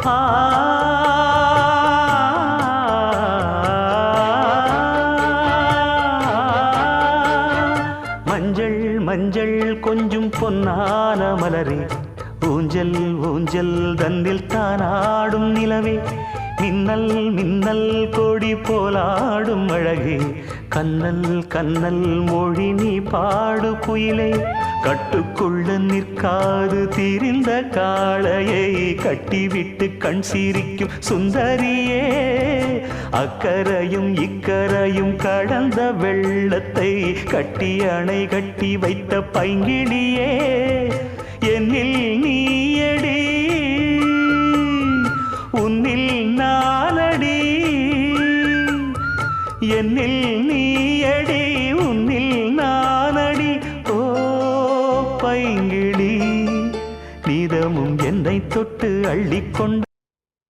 ஆ மஞ்சள் மஞ்சள் கொஞ்சம் பொன்னான மலரே, ஊஞ்சல் ஊஞ்சல் தன்னில் தானாடும் நிலவே, மின்னல் மின்னல் கொடி போலாடும் அழகே, கண்ணல் கண்ணல் மொழி நீ பாடு குயிலே, கட்டுக்குள்ள நிற்காது திரிந்த காளையை கட்டிவிட்டு கண் சிரிக்கும் சுந்தரியே, அக்கரையும் இக்கரையும் கடந்த வெள்ளத்தை கட்டி அணை கட்டி வைத்த பைங்கிளியே, என்னில் நீயடி உன்னில் நானடி, என்னில் நீயடி உன்னில் நானடி. ஓ பைங்கிளி, நீதமும் என்னை தொட்டு அள்ளிக்கொண்டு